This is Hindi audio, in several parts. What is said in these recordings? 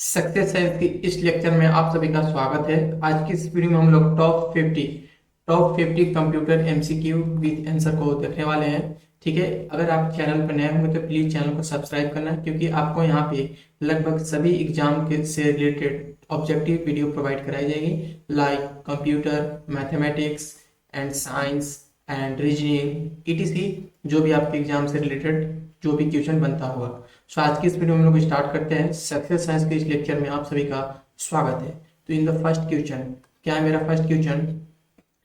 सक्सेस है कि इस लेक्चर में आप सभी का स्वागत है। आज की इस वीडियो में हम लोग top 50 computer MCQ with answer को देखने वाले हैं। ठीक है, अगर आप चैनल पर नए होंगे तो प्लीज चैनल को सब्सक्राइब करना, क्योंकि आपको यहाँ पे लगभग सभी एग्जाम के से रिलेटेड ऑब्जेक्टिव वीडियो प्रोवाइड कराई जाएगी, like computer, mathematics and science and reasoning etc, जो भी आपके एग्जाम से रिलेटेड जो भी क्वेश्चन बनता होगा। सो आज की इस वीडियो में हम लोग स्टार्ट करते हैं। सक्सेस साइंस के इस लेक्चर में आप सभी का स्वागत है। तो इन द फर्स्ट क्वेश्चन, क्या है मेरा फर्स्ट क्वेश्चन,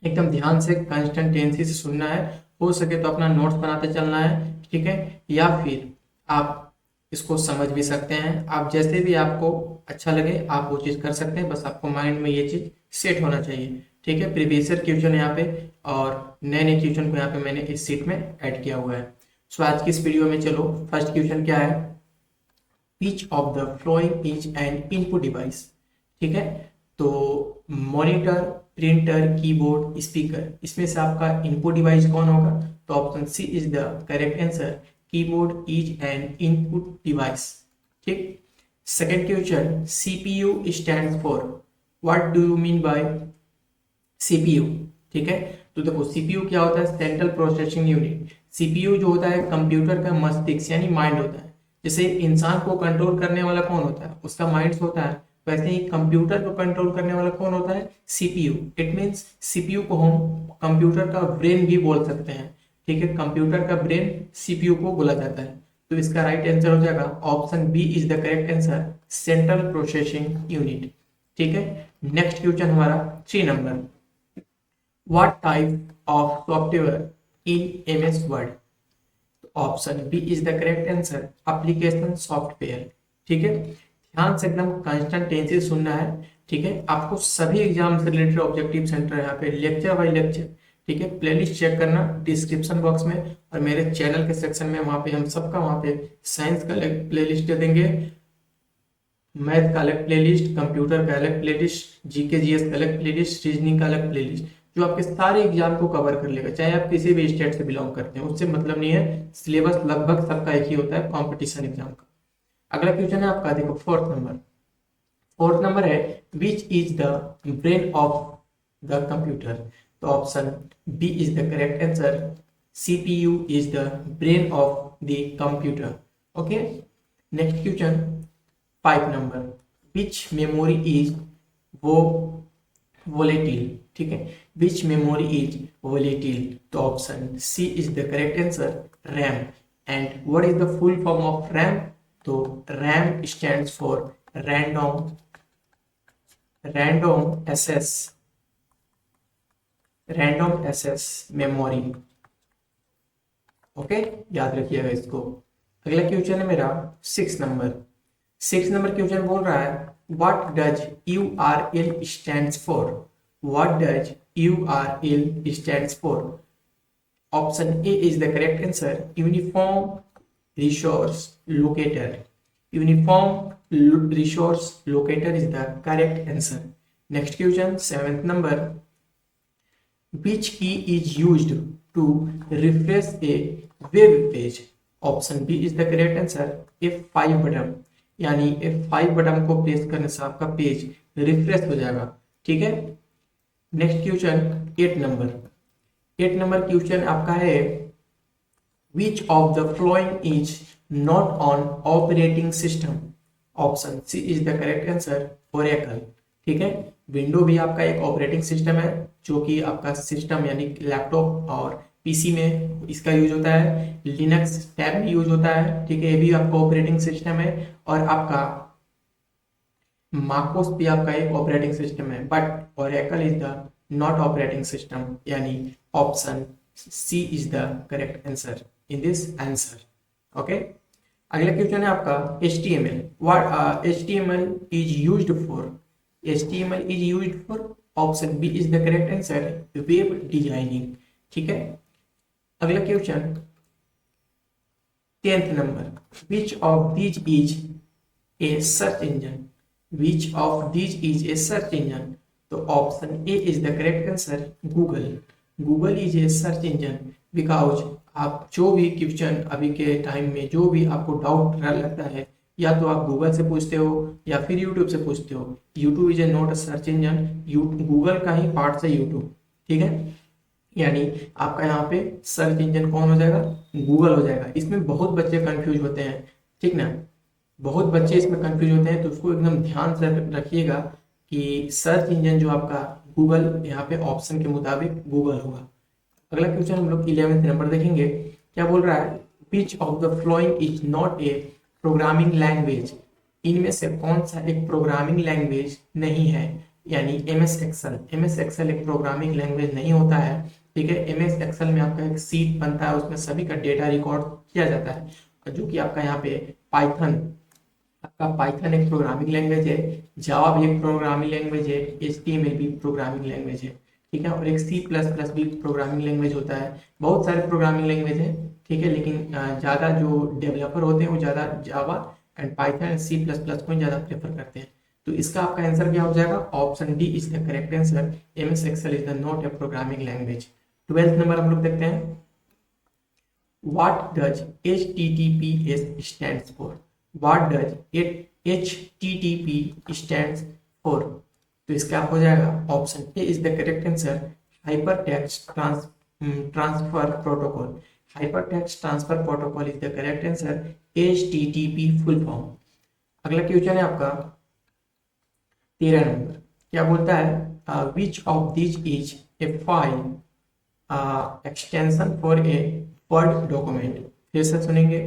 एकदम ध्यान से कंसिस्टेंसी से सुनना है। हो सके तो अपना नोट्स बनाते चलना है, ठीक है, या फिर आप इसको समझ भी सकते हैं। आप जैसे भी आपको अच्छा लगे आप वो चीज़ कर सकते हैं, बस आपको माइंड में ये चीज़ सेट होना चाहिए। ठीक है, प्रीवियस ईयर क्वेश्चन यहाँ पे और नए नए क्वेश्चन को यहाँ पे मैंने इस सीट में ऐड किया हुआ है। सो आज की इस वीडियो में चलो, फर्स्ट क्वेश्चन क्या है, which of the following is an input device. ठीक है, तो मॉनिटर, प्रिंटर, कीबोर्ड, स्पीकर, इसमें से आपका इनपुट डिवाइस कौन होगा? तो option C is the correct answer, keyboard is an input device. ठीक, second question, CPU stands for, what do you mean by CPU? ठीक है, तो देखो सीपीयू क्या होता है, सेंट्रल प्रोसेसिंग यूनिट। सीपीयू जो होता है कंप्यूटर का मस्तिष्क यानी माइंड होता है। जैसे इंसान को कंट्रोल करने वाला कौन होता है, उसका माइंड होता है, वैसे ही कंप्यूटर को कंट्रोल करने वाला कौन होता है, सीपीयू। इट मींस सीपीयू को हम कंप्यूटर का ब्रेन भी बोल सकते हैं। ठीक है, कंप्यूटर का ब्रेन सीपीयू को बोला जाता है। तो इसका राइट आंसर हो जाएगा option B is the correct answer, central processing unit. ठीक है, नेक्स्ट क्वेश्चन हमारा 3 number, what type of software in MS Word? Option B is the correct answer, application software. ठीक है, ध्यान से एकदम कंसिस्टेंसी सुनना है। ठीक है, आपको सभी एग्जाम से रिलेटेड ऑब्जेक्टिव सेंटर यहाँ पे लेक्चर बाय लेक्चर, ठीक है, प्लेलिस्ट चेक करना डिस्क्रिप्शन बॉक्स में, और मेरे चैनल के सेक्शन में वहाँ पे हम सबका वहाँ पे साइंस का अलग प्लेलिस्ट दे देंगे, मैथ का अलग प्लेलिस्ट, कंप्यूटर का अलग प्लेलिस्ट, जीके जीएस का अलग प्लेलिस्ट, रीजनिंग का अलग प्लेलिस्ट, जो आपके सारे एग्जाम को कवर कर लेगा, चाहे आप किसी भी स्टेट से बिलोंग करते हैं, उससे मतलब नहीं है। सिलेबस लगभग सबका एक ही होता है कंपटीशन एग्जाम का। अगला क्वेश्चन है आपका, देखो फोर्थ नंबर है, which is the brain of the computer? तो option B is the correct answer, CPU is the brain of the computer. Okay, next question 5 number, which memory is वो वोलेटिल। ठीक है, विच मेमोरी इज वोलेटिल? तो option C is the correct answer, RAM. And what is the full form of RAM? तो RAM stands for random access memory. Okay, याद रखिएगा इसको। अगला क्वेश्चन है मेरा 6 नंबर क्वेश्चन बोल रहा है, what does URL stands for? What does URL stands for? Option A is the correct answer, uniform resource locator. Uniform resource locator is the correct answer. Next question 7th number, which key is used to refresh a web page? Option B is the correct answer, F5 button, यानी F5 बटन को प्रेस करने से आपका पेज रिफ्रेश हो जाएगा। ठीक है, नेक्स्ट क्वेश्चन 8 नंबर क्वेश्चन आपका है, which of the following is not on operating system? Option C is the correct answer, Oracle. ठीक है, विंडो भी आपका एक ऑपरेटिंग सिस्टम है, जो कि आपका सिस्टम यानी लैपटॉप और पीसी में इसका यूज होता है। लिनक्स टैब में यूज होता है। ठीक है, ये भी आपका ऑपरेटिंग सिस्टम है, और आपका माकोस भी आपका एक ऑपरेटिंग सिस्टम है, but Oracle is the not operating system, यानी option C is the correct answer in this answer. Okay, अगला क्वेश्चन है आपका HTML, what HTML is used for? HTML is used for, option B is the correct answer, web designing। ठीक है, अगला question 10th number, which of these is a search engine? which of these is a search engine? तो option A is the correct answer, Google is a search engine, because आप जो भी क्वेश्चन अभी के टाइम में जो भी आपको डाउट लगता है या तो आप गूगल से पूछते हो या फिर यूट्यूब से पूछते हो। YouTube is a not a search engine, Google का ही पार्ट है यूट्यूब, ठीक है। यानी आपका यहाँ पे सर्च इंजन कौन हो जाएगा, गूगल हो जाएगा। इसमें बहुत बच्चे कंफ्यूज होते हैं, ठीक ना, बहुत बच्चे इसमें कंफ्यूज होते हैं, तो उसको एकदम ध्यान से रखिएगा कि सर्च इंजन जो आपका गूगल, यहाँ पे ऑप्शन के मुताबिक गूगल होगा। अगला क्वेश्चन हम लोग 11वें नंबर देखेंगे। क्या बोल रहा है, which of the following is not a programming language, इनमें से कौन सा एक प्रोग्रामिंग लैंग्वेज नहीं है। यानी एम एस एक्सेल एक प्रोग्रामिंग लैंग्वेज नहीं होता है, ठीक है। एम एस एक्सेल में आपका एक सीट बनता है, उसमें सभी का डेटा रिकॉर्ड किया जाता है, और जो कि आपका यहाँ पे पाइथन, आपका पाइथन एक प्रोग्रामिंग लैंग्वेज है, जावा भी एक प्रोग्रामिंग लैंग्वेज है, HTML भी प्रोग्रामिंग लैंग्वेज है, ठीक है। और एक C++ भी प्रोग्रामिंग लैंग्वेज होता है। बहुत सारे प्रोग्रामिंग लैंग्वेज है, ठीक है, लेकिन ज़्यादा जो डेवलपर होते हैं वो ज़्यादा Java and Python and C++ को ज़्यादा प्रेफर करते हैं। तो इसका आपका आंसर क्या हो जाएगा, option D is the correct answer. MS Excel is the not a programming language. 12th number हम लोग देखते हैं। What does HTTPS stands for? What does HTTP stands for? तो इसका आप हो जाएगा option A is the correct answer, hyper text transfer protocol. Hyper text transfer protocol is the correct answer, HTTP full form. अगला क्वेश्चन है आपका 13 नंबर। क्या बोलता है, which of this is a file extension for a word document. फिर से सुनेंगे,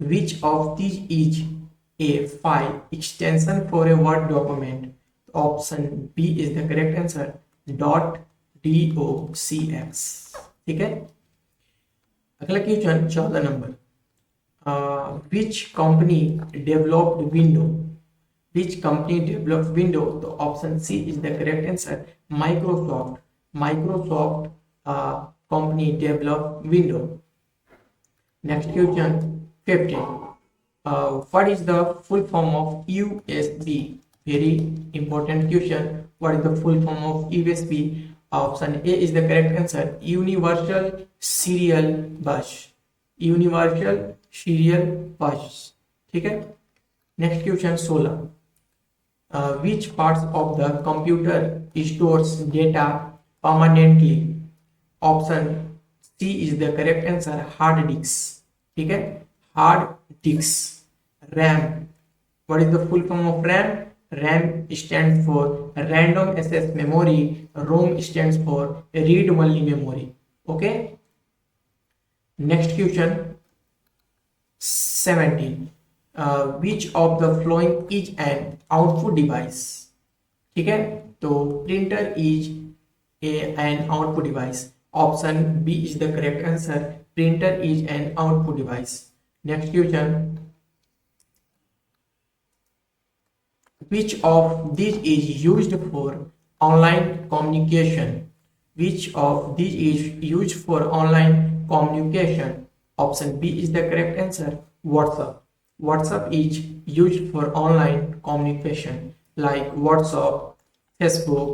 which of this is a file extension for a word document. Option B is the correct answer, .docx, ठीक है। अगला question 14 number, which company developed window. Which company developed window, तो option C is the correct answer, Microsoft. Microsoft company develop window. Next question 15. What is the full form of USB? Very important question. What is the full form of USB? Option A is the correct answer, Universal Serial Bus. Universal Serial Bus, ठीक है। Next question 16, which parts of the computer stores data permanently। Option C is the correct answer, hard disk, ठीक है, hard disk. RAM, what is the full form of RAM, RAM stands for random access memory, ROM stands for read only memory, okay. Next question 17, which of the following is an output device, ठीक है। तो printer is an output device. Option B is the correct answer, printer is an output device. Next question, which of these is used for online communication? Which of these is used for online communication? Option B is the correct answer, WhatsApp. WhatsApp is used for online communication like WhatsApp, Facebook,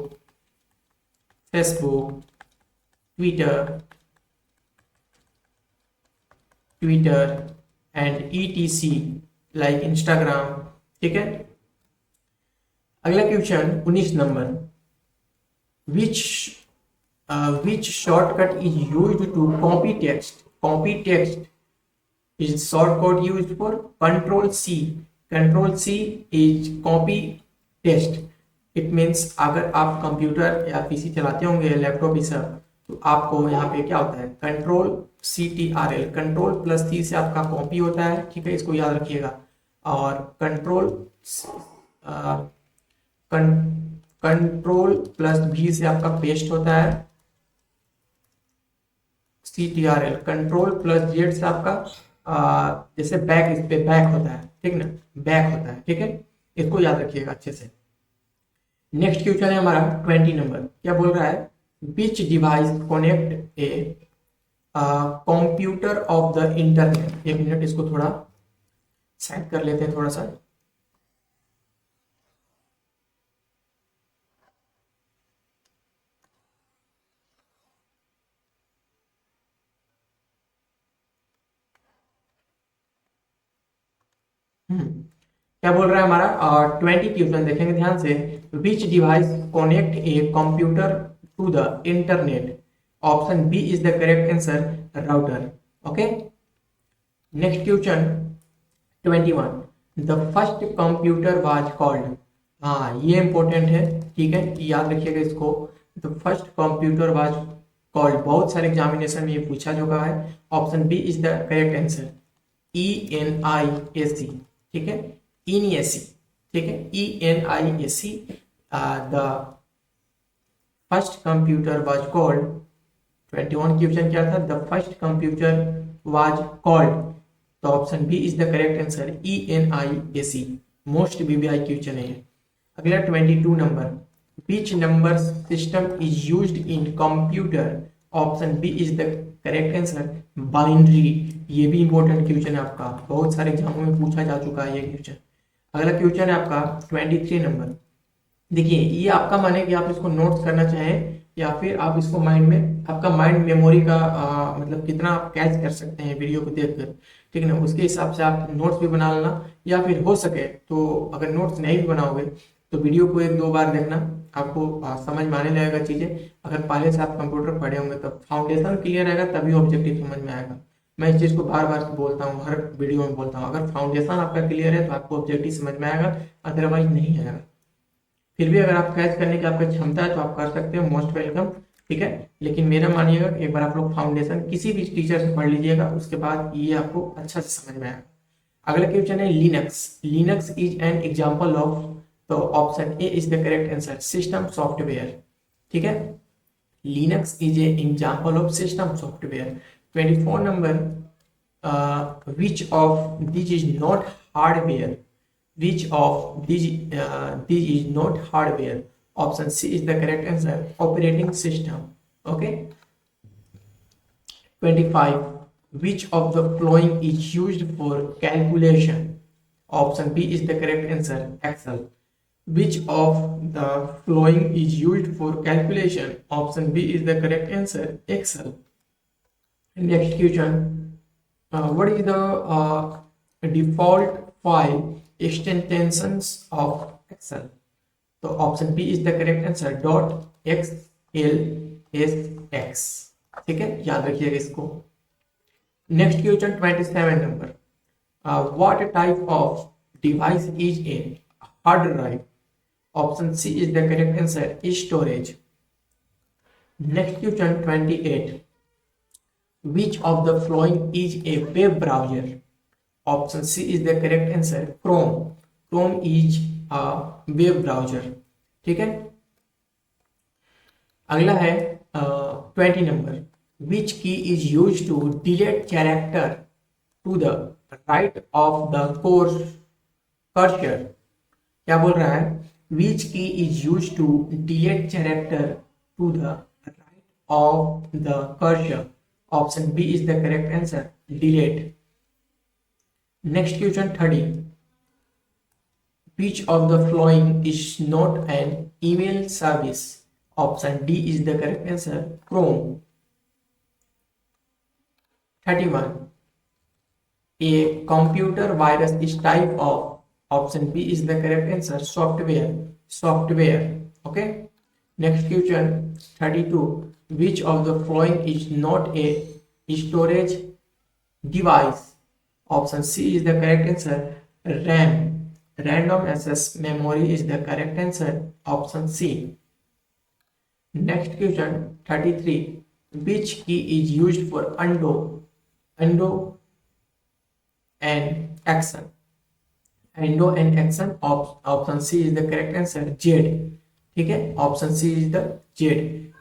Twitter and ETC like Instagram, ठीक है। अगला question 19 number, which shortcut is used to copy text. Copy text is shortcut used for control C। Control C is copy text. It means अगर आप कंप्यूटर या PC चलाते होंगे, लैपटॉप ये सब, तो आपको यहाँ पे क्या होता है, CTRL, कंट्रोल प्लस C से आपका कॉपी होता है, ठीक है, इसको याद रखिएगा। और कंट्रोल प्लस V से आपका पेस्ट होता है, CTRL। कंट्रोल प्लस Z से आपका जैसे बैक, इस पे बैक होता है, ठीक ना, बैक होता है, ठीक है, इसको याद रखिएगा अच्छे से। नेक्स्ट क्वेश्चन है हमारा 20 नंबर। क्या बोल रहा है, विच device connect a computer of the internet. एक मिनट, इसको थोड़ा सेट कर लेते हैं थोड़ा सा। क्या बोल रहा है हमारा 20 क्वेश्चन देखेंगे ध्यान से। Which device connect a computer to the internet? Option B is the correct answer, router. Okay, next question 21, the first computer was called. हाँ, ये इंपॉर्टेंट है, ठीक है, याद रखिएगा इसको। The first computer was called, बहुत सारे एग्जामिनेशन में ये पूछा चुका है। Option B is the correct answer, ENIAC, ठीक है, ENIAC, ठीक है, ENIAC। The first computer was called, 21 question क्या था, the first computer was called, तो option B is the correct answer, ENIAC। Most BBI question है। अगला 22 number, which number system is used in computer? Option B is the correct answer, binary. ये भी इंपॉर्टेंट क्वेश्चन है आपका, बहुत सारे एग्जामों में पूछा जा चुका है ये क्वेश्चन। अगला क्वेश्चन है आपका 23 नंबर। देखिए, ये आपका मन है कि आप इसको नोट्स करना चाहें या फिर आप इसको माइंड में, आपका माइंड मेमोरी का मतलब कितना आप कैच कर सकते हैं वीडियो को देखकर, ठीक है ना, उसके हिसाब से आप नोट्स भी बना लेना। या फिर हो सके तो अगर नोट्स नहीं भी बनाओगे तो वीडियो को 1-2 बार देखना, आपको समझ में आने लगेगा चीजें। अगर पहले से आप कंप्यूटर पढ़े होंगे तब फाउंडेशन क्लियर रहेगा, तभी ऑब्जेक्टिव समझ में आएगा। मैं इस चीज को बार बार बोलता हूँ, हर वीडियो में बोलता हूँ, अगर फाउंडेशन आपका क्लियर है तो आपको ऑब्जेक्टिव समझ में आएगा, अदरवाइज नहीं आएगा। फिर भी अगर आप कैच करने की आपकी क्षमता है तो आप कर सकते हो, मोस्ट वेलकम, ठीक है। लेकिन मेरा मानिएगा, एक बार आप लोग फाउंडेशन किसी भी टीचर से पढ़ लीजिएगा, उसके बाद ये आपको अच्छा से समझ में आएगा। अगला क्वेश्चन है Linux. Linux is an example of, तो option A is the correct answer, system software, ठीक है। Linux is a example of system software. 24 number, which of this is not hardware? Which of these is not hardware? Option C is the correct answer, operating system. Okay. 25, which of the following is used for calculation? Option B is the correct answer, Excel. Which of the following is used for calculation? Option B is the correct answer, Excel. Next question, what is the default file extensions of Excel? तो option B is the correct answer, .xlsx, ठीक है, याद रखिएगा इसको। Next question 27 number, what type of device is a hard drive? Option C is the correct answer, storage. Next question 28, which of the following is a web browser? Option C is the correct answer, Chrome. Chrome is a web browser, ठीक है। अगला है 20 number, which key is used to delete character to the right of the cursor? क्या बोल रहा है, which key is used to delete character to the right of the cursor? Option B is the correct answer, delete. Next question 30, which of the following is not an email service? Option D is the correct answer, Chrome. 31, a computer virus is type of, option B is the correct answer, software. Okay. Next question 32, which of the following is not a storage device? Option C is the correct answer, RAM. Random access memory is the correct answer, option C. Next question 33, which key is used for undo and action? Undo and action, option C is the correct answer, Z, ठीक है, option C is the Z,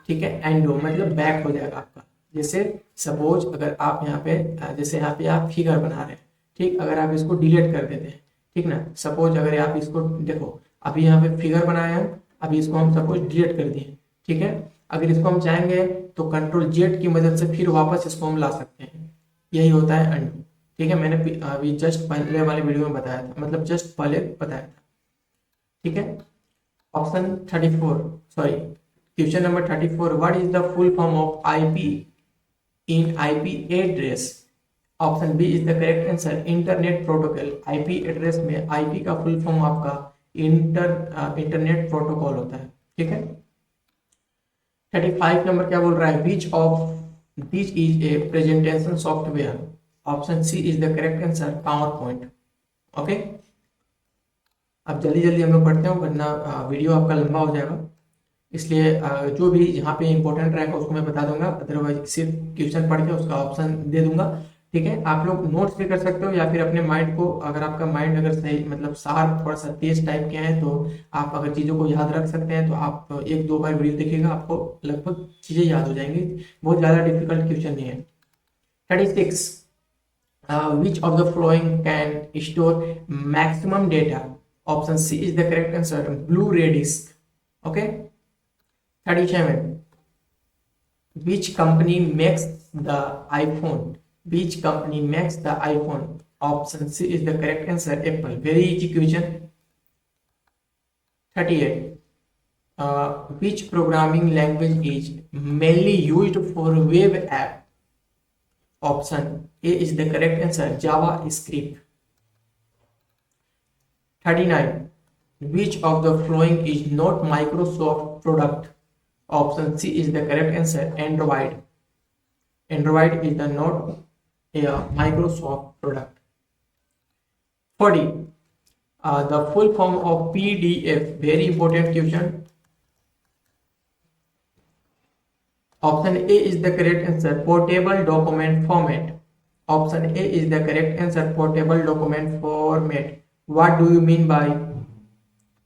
ठीक है। एंडो मतलब बैक हो जाएगा आपका। जैसे सपोज अगर आप यहाँ पे, जैसे यहाँ पे आप फिगर बना रहे हैं, ठीक, अगर आप इसको डिलीट कर देते हैं, ठीक ना, सपोज अगर आप इसको देखो, अभी यहाँ पे फिगर बनाए हम, अभी इसको हम सपोज डिलीट कर दिए, ठीक है। अगर इसको हम चाहेंगे तो कंट्रोल Z की मदद से फिर वापस इसको हम ला सकते हैं, यही होता है अंडू, ठीक है। मैंने अभी जस्ट पहले वाले वीडियो में बताया था, मतलब जस्ट पहले बताया था, ठीक है। Option 34, sorry, question number 34, what is the full form of IP in IP address? Option B is the correct answer internet protocol. IP address में आईपी का फुल फॉर्म आपका इंटरनेट प्रोटोकॉल होता है, ठीक है। 35 नंबर क्या बोल रहा है, which of this is a presentation software. Option C is the correct answer PowerPoint. Okay, अब जल्दी जल्दी हम लोग पढ़ते हैं वरना वीडियो आपका लंबा हो जाएगा, इसलिए जो भी यहाँ पे इंपॉर्टेंट रहेगा उसको मैं बता दूंगा, अदरवाइज सिर्फ क्वेश्चन पढ़ के उसका ऑप्शन दे दूंगा, ठीक है। आप लोग नोट्स भी कर सकते हो या फिर अपने माइंड को, अगर आपका माइंड अगर सही मतलब शार्प थोड़ा सा तेज टाइप के हैं तो आप अगर चीज़ों को याद रख सकते हैं तो आप एक दो बार वीडियो देखिएगा, आपको लगभग चीज़ें याद हो जाएंगी, बहुत ज़्यादा डिफिकल्ट क्वेश्चन नहीं है। 36 which of the following can store maximum data? Option C is the correct answer, Blu-ray disc. Okay. 37 which company makes the iPhone? Which company makes the iPhone? Option C is the correct answer, Apple. Very easy question. 38 which programming language is mainly used for web app? Option A is the correct answer, JavaScript. 39 which of the following is not Microsoft product? Option C is the correct answer, Android. Android is the not a Microsoft product. 40 the full form of PDF. Very important question. Option A is the correct answer, portable document format. Option A is the correct answer, portable document format. What do you mean by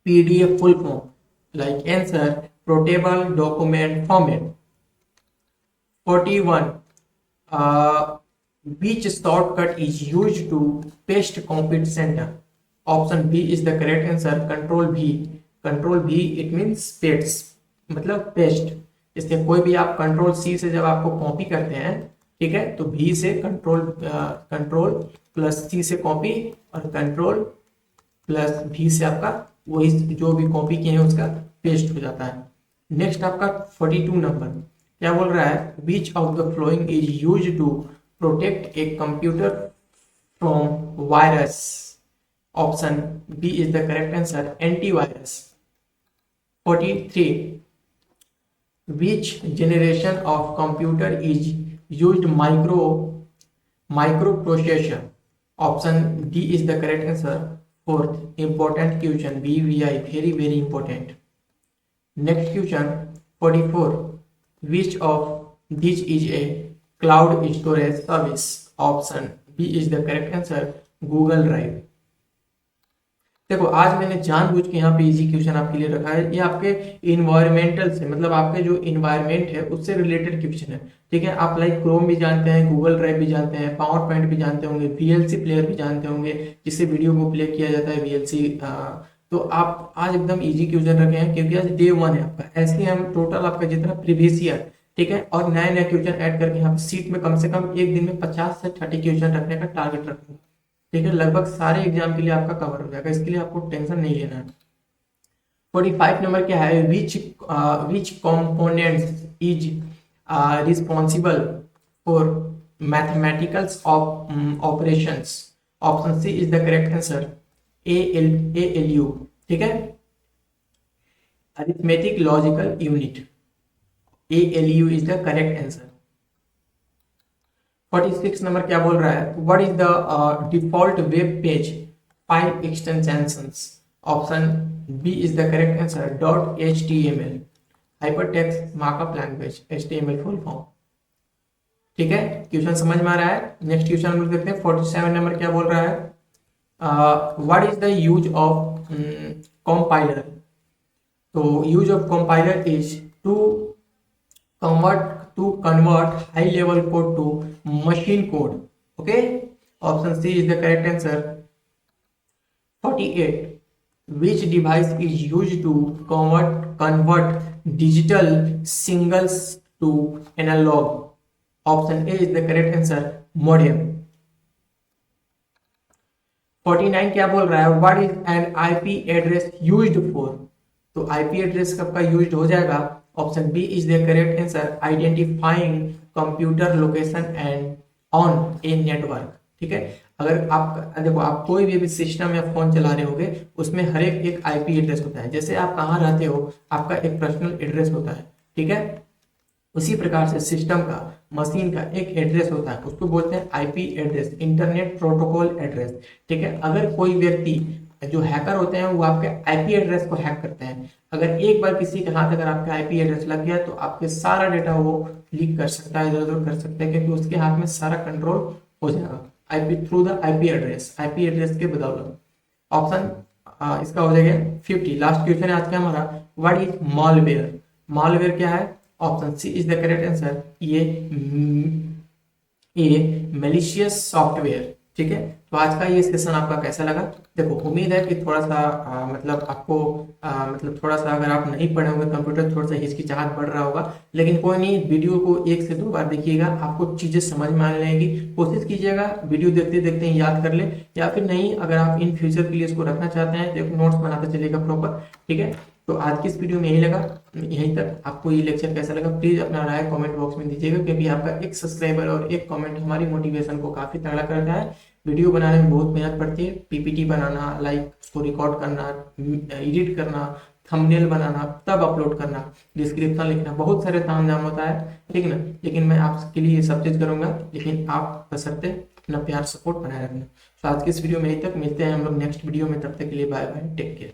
PDF full form? Like answer, portable document format. 41 which shortcut is used to paste compute center? Option B is the correct answer, control V. Control V it means paste, मतलब paste। इससे कोई भी आप कंट्रोल सी से जब आपको कॉपी करते हैं, ठीक है, तो भी से कंट्रोल प्लस सी से कॉपी और कंट्रोल प्लस भी से आपका वही जो भी कॉपी किए हैं उसका पेस्ट हो जाता है। नेक्स्ट आपका 42 नंबर क्या बोल रहा है, which of the following is use to protect a computer from virus? Option B is the correct answer, antivirus. 43 which generation of computer is used microprocessor? Option D is the correct answer, fourth. Important question, BVI, very very important. Next question 44 which of these is a cloud storage service? Option B is the correct answer, Google Drive. देखो आज मैंने जानबूझ के यहाँ पे इजी क्वेश्चन आपके लिए रखा है, ये आपके इन्वायरमेंटल से मतलब आपके जो इन्वायरमेंट है उससे रिलेटेड क्वेश्चन है, ठीक है। आप लाइक क्रोम भी जानते हैं, गूगल ड्राइव भी जानते हैं, पावर पॉइंट भी जानते होंगे, वीएलसी प्लेयर भी जानते होंगे जिससे वीडियो को प्ले किया जाता है वीएलसी। तो आप आज एकदम इजी क्वेश्चन रखे हैं क्योंकि आज डे 1 है आपका। ऐसे हम टोटल आपका जितना प्रीवियस ईयर, ठीक है, और नए नए क्वेश्चन ऐड करके यहाँ सीट में कम से कम एक दिन में 50 से 30 क्वेश्चन रखने का टारगेट रखूंगा, ठीक है। लगभग सारे एग्जाम के लिए आपका कवर हो जाएगा, इसके लिए आपको टेंशन नहीं लेना है। 45 नंबर क्या है, which components is responsible for mathematicals operations? Option C is the correct answer, ALU, ठीक है, arithmetic logical unit, ALU is the correct answer. 46 number क्या बोल रहा है, what is the default web page file extensions? Option B is the correct answer, .html, hypertext markup language, HTML full form, ठीक है। क्वेश्चन समझ में आ रहा है। नेक्स्ट क्वेश्चन हम लोग देखते हैं 47 नंबर क्या बोल रहा है, what is the use of compiler? तो use of compiler is to convert high level code to machine code. Okay, option C is the correct answer. 48 which device is used to convert digital signals to analog? Option A is the correct answer, modem. 49 क्या बोल रहा है, what is an IP address used for? तो IP एड्रेस कब का यूज हो जाएगा? Option B is the correct answer, identifying computer location and on a network. ठीक है, अगर आप देखो, आप कोई भी अभी सिस्टम या फोन चला रहे होगे, उसमें हर एक आईपी एड्रेस होता है। जैसे आप कहाँ रहते हो, आपका एक पर्सनल एड्रेस होता है। ठीक है, उसी प्रकार से सिस्टम का, मशीन का एक एड्रेस होता है, उसको बोलते हैं IP address, internet protocol address. ठीक है, अगर कोई व्यक्ति जो हैकर होते हैं वो आपके आईपी एड्रेस को हैक करते हैं, अगर एक बार किसी के हाथ अगर आपका आईपी एड्रेस लग गया तो आपके सारा डेटा वो लीक कर सकता है, इधर उधर कर सकता है, क्योंकि उसके हाथ में सारा कंट्रोल हो जाएगा IP through the IP address के बदौलत। ऑप्शन इसका हो जाएगा 50। लास्ट क्वेश्चन है आज का हमारा, व्हाट इज मॉलवेयर। मॉलवेयर क्या है? Option C is the correct answer. ये मेलिशियस सॉफ्टवेयर। ठीक है, तो आज का ये सेशन आपका कैसा लगा? देखो, उम्मीद है कि थोड़ा सा मतलब आपको मतलब थोड़ा सा, अगर आप नहीं पढ़े होंगे कंप्यूटर, थोड़ा सा हिचकिचाहट बढ़ रहा होगा, लेकिन कोई नहीं, वीडियो को 1 से 2 बार देखिएगा, आपको चीजें समझ में आने लगेगी। कोशिश कीजिएगा वीडियो देखते देखते ही याद कर ले, या फिर नहीं, अगर आप इन फ्यूचर के लिए इसको रखना चाहते हैं तो एक नोट्स बनाते चलिएगा प्रॉपर। ठीक है, तो आज की इस वीडियो में यही लगा, यहीं तक। आपको ये लेक्चर कैसा लगा प्लीज अपना राय कमेंट बॉक्स में दीजिएगा, क्योंकि आपका एक सब्सक्राइबर और एक कमेंट हमारी मोटिवेशन को काफी तगड़ा करता है। वीडियो बनाने में बहुत मेहनत पड़ती है, पीपीटी बनाना, लाइक उसको रिकॉर्ड करना, एडिट करना, थंबनेल बनाना, तब अपलोड करना, डिस्क्रिप्शन लिखना, बहुत सारे तामझाम होता है, ठीक ना। लेकिन मैं आपके लिए ये सब चीज करूंगा, लेकिन आप बशर्ते अपना प्यार सपोर्ट बनाए रखना। तो आज की इस वीडियो में यहीं तक, मिलते हैं हम लोग नेक्स्ट वीडियो में, तब तक के लिए बाय बाय, टेक केयर।